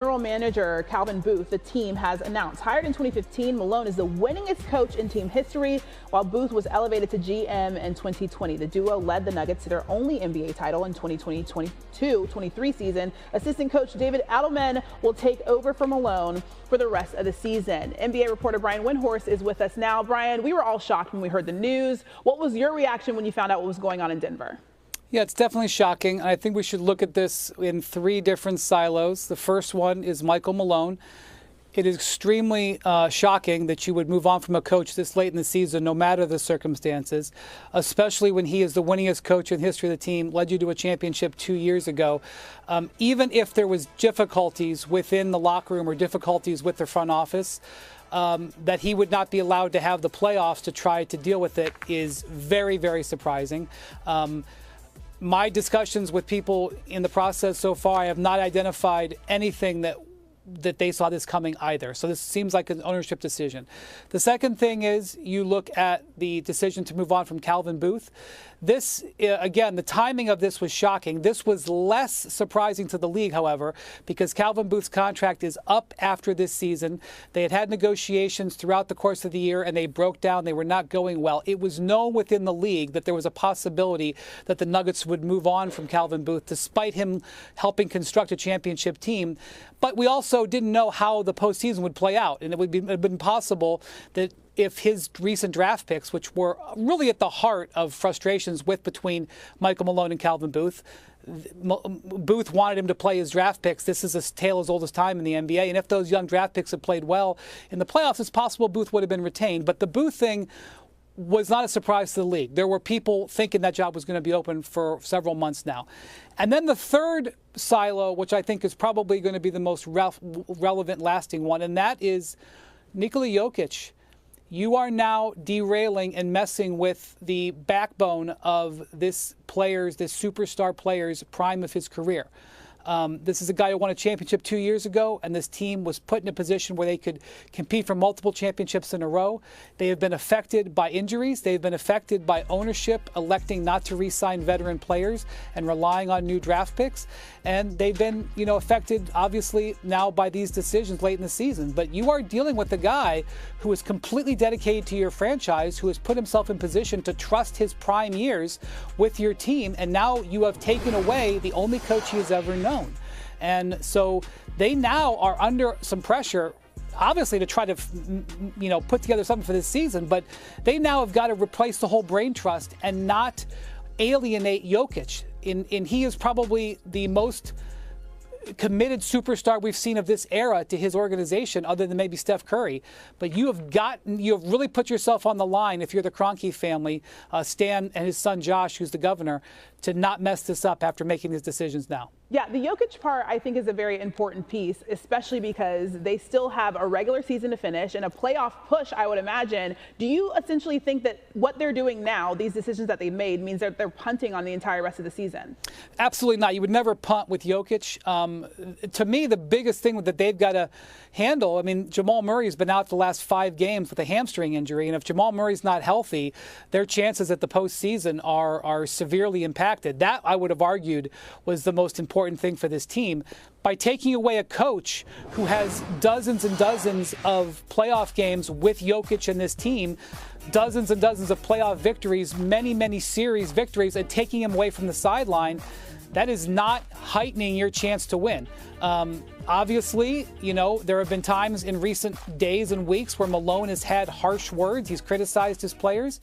General manager Calvin Booth, the team has announced. Hired in 2015, Malone is the winningest coach in team history, while Booth was elevated to GM in 2020. The duo led the Nuggets to their only NBA title in 2020-22-23 season. Assistant coach David Adelman will take over for Malone for the rest of the season. NBA reporter Brian Windhorst is with us now. Brian, we were all shocked when we heard the news. What was your reaction when you found out what was going on in Denver? Yeah, it's definitely shocking. I think we should look at this in three different silos. The first one is Michael Malone. It is extremely shocking that you would move on from a coach this late in the season, no matter the circumstances, especially when he is the winningest coach in the history of the team, led you to a championship 2 years ago. Even if there was difficulties within the locker room or difficulties with the front office, that he would not be allowed to have the playoffs to try to deal with it is very, very surprising. My discussions with people in the process so far, I have not identified anything that they saw this coming either. So this seems like an ownership decision. The second thing is you look at the decision to move on from Calvin Booth. This, again, the timing of this was shocking. This was less surprising to the league, however, because Calvin Booth's contract is up after this season. They had negotiations throughout the course of the year, and they broke down. They were not going well. It was known within the league that there was a possibility that the Nuggets would move on from Calvin Booth, despite him helping construct a championship team. But we also didn't know how the postseason would play out, and it have been possible that if his recent draft picks, which were really at the heart of frustrations between Michael Malone and Calvin Booth, Booth wanted him to play his draft picks. This is a tale as old as time in the NBA. And if those young draft picks had played well in the playoffs, it's possible Booth would have been retained. But the Booth thing was not a surprise to the league. There were people thinking that job was going to be open for several months now. And then the third silo, which I think is probably going to be the most relevant, lasting one, and that is Nikola Jokic. You are now derailing and messing with the backbone of this superstar player's prime of his career. This is a guy who won a championship 2 years ago, and this team was put in a position where they could compete for multiple championships in a row. They have been affected by injuries. They've been affected by ownership electing not to re-sign veteran players and relying on new draft picks. And they've been, affected, obviously, now by these decisions late in the season. But you are dealing with a guy who is completely dedicated to your franchise, who has put himself in position to trust his prime years with your team, and now you have taken away the only coach he has ever known. And so they now are under some pressure, obviously, to try to, put together something for this season. But they now have got to replace the whole brain trust and not alienate Jokic. And he is probably the most committed superstar we've seen of this era to his organization, other than maybe Steph Curry. But you have really put yourself on the line, if you're the Kroenke family, Stan and his son Josh, who's the governor, to not mess this up after making these decisions now. Yeah, the Jokic part, I think, is a very important piece, especially because they still have a regular season to finish and a playoff push, I would imagine. Do you essentially think that what they're doing now, these decisions that they've made, means that they're punting on the entire rest of the season? Absolutely not. You would never punt with Jokic. To me, the biggest thing that they've got to handle, Jamal Murray's been out the last 5 games with a hamstring injury, and if Jamal Murray's not healthy, their chances at the postseason are severely impacted. That, I would have argued, was the most important thing for this team. By taking away a coach who has dozens and dozens of playoff games with Jokic and this team, dozens and dozens of playoff victories, many, many series victories, and taking him away from the sideline, that is not heightening your chance to win. Obviously, there have been times in recent days and weeks where Malone has had harsh words. He's criticized his players.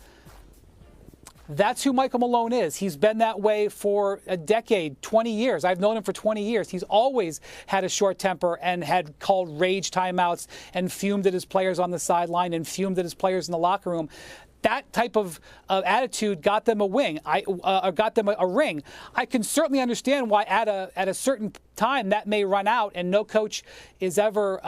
That's who Michael Malone is. He's been that way for a decade, 20 years. I've known him for 20 years. He's always had a short temper and had called rage timeouts and fumed at his players on the sideline and fumed at his players in the locker room. That type of attitude got them a ring. Got them a ring. I can certainly understand why at a certain time that may run out, and no coach is ever,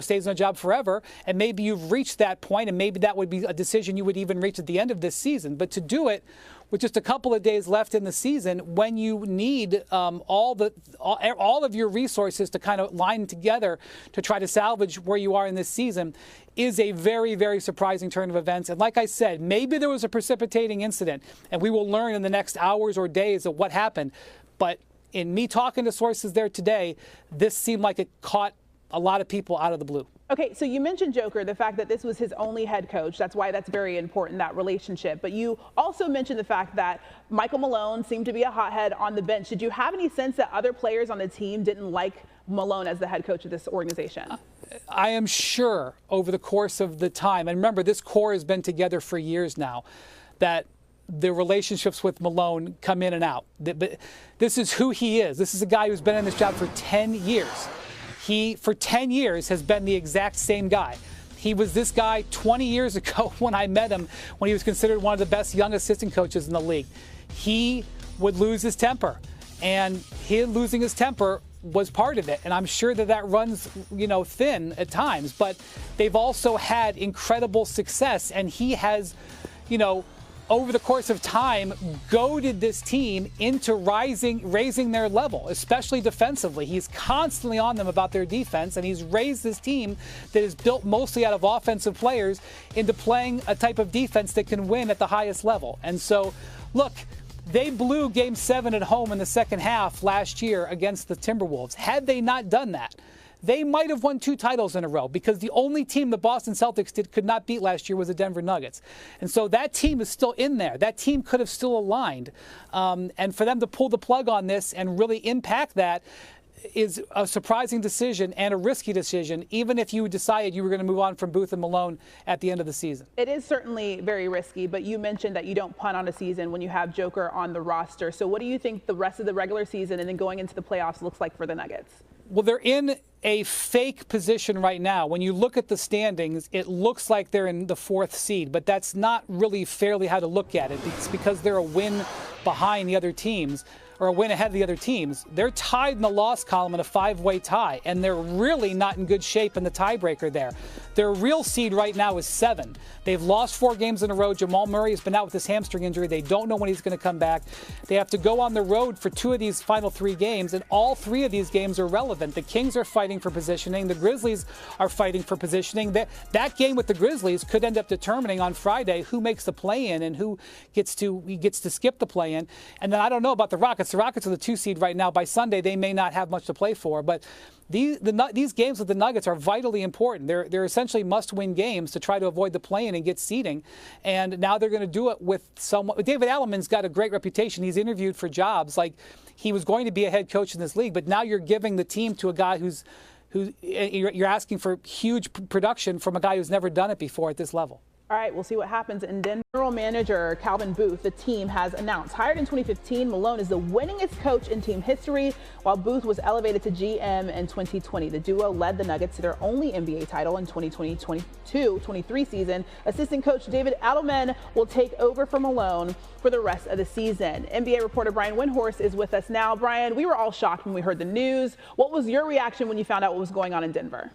stays on a job forever. And maybe you've reached that point, and maybe that would be a decision you would even reach at the end of this season. But to do it with just a couple of days left in the season, when you need all of your resources to kind of line together to try to salvage where you are in this season, is a very, very surprising turn of events. And like I said, maybe there was a precipitating incident, and we will learn in the next hours or days of what happened. But in me talking to sources there today, this seemed like it caught a lot of people out of the blue. Okay, so you mentioned Joker, the fact that this was his only head coach. That's why that's very important, that relationship. But you also mentioned the fact that Michael Malone seemed to be a hothead on the bench. Did you have any sense that other players on the team didn't like Malone as the head coach of this organization? I am sure over the course of the time, and remember, this core has been together for years now, that the relationships with Malone come in and out. But this is who he is. This is a guy who's been in this job for 10 years. He, for 10 years, has been the exact same guy. He was this guy 20 years ago when I met him, when he was considered one of the best young assistant coaches in the league. He would lose his temper, and him losing his temper was part of it. And I'm sure that that runs, thin at times, but they've also had incredible success, and he has, over the course of time, goaded this team into raising their level, especially defensively. He's constantly on them about their defense, and he's raised this team that is built mostly out of offensive players into playing a type of defense that can win at the highest level. And so, look, they blew Game 7 at home in the second half last year against the Timberwolves. Had they not done that, they might have won 2 titles in a row, because the only team the Boston Celtics could not beat last year was the Denver Nuggets. And so that team is still in there. That team could have still aligned. And for them to pull the plug on this and really impact that is a surprising decision and a risky decision, even if you decided you were going to move on from Booth and Malone at the end of the season. It is certainly very risky, but you mentioned that you don't punt on a season when you have Joker on the roster. So what do you think the rest of the regular season and then going into the playoffs looks like for the Nuggets? Well, they're in a fake position right now. When you look at the standings, it looks like they're in the 4th seed, but that's not really fairly how to look at it. It's because they're a win behind the other teams, or a win ahead of the other teams. They're tied in the loss column in a 5-way tie, and they're really not in good shape in the tiebreaker there. Their real seed right now is 7. They've lost 4 games in a row. Jamal Murray has been out with his hamstring injury. They don't know when he's going to come back. They have to go on the road for 2 of these final 3 games, and all 3 of these games are relevant. The Kings are fighting for positioning. The Grizzlies are fighting for positioning. That game with the Grizzlies could end up determining on Friday who makes the play-in and who gets to skip the play-in. And then I don't know about the Rockets. The Rockets are the 2 seed right now. By Sunday, they may not have much to play for, but these games with the Nuggets are vitally important. They're essentially must-win games to try to avoid the play-in and get seeding. And now they're going to do it with someone. David Alleman's got a great reputation. He's interviewed for jobs like he was going to be a head coach in this league, but now you're giving the team to a guy who you're asking for huge production from a guy who's never done it before at this level. All right, we'll see what happens. And then general manager Calvin Booth, the team has announced. Hired in 2015, Malone is the winningest coach in team history, while Booth was elevated to GM in 2020. The duo led the Nuggets to their only NBA title in 2020-22-23 season. Assistant coach David Adelman will take over for Malone for the rest of the season. NBA reporter Brian Windhorst is with us now. Brian, we were all shocked when we heard the news. What was your reaction when you found out what was going on in Denver?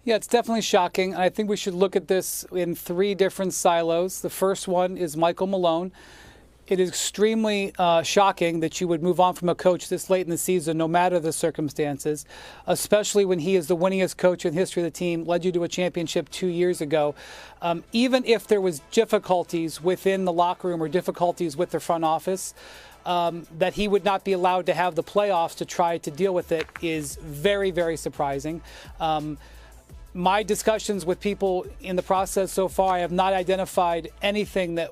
Yeah, it's definitely shocking. I think we should look at this in 3 different silos. The first one is Michael Malone. It is extremely shocking that you would move on from a coach this late in the season, no matter the circumstances, especially when he is the winningest coach in the history of the team, led you to a championship 2 years ago. Even if there was difficulties within the locker room or difficulties with the front office, that he would not be allowed to have the playoffs to try to deal with it is very, very surprising. My discussions with people in the process so far, I have not identified anything that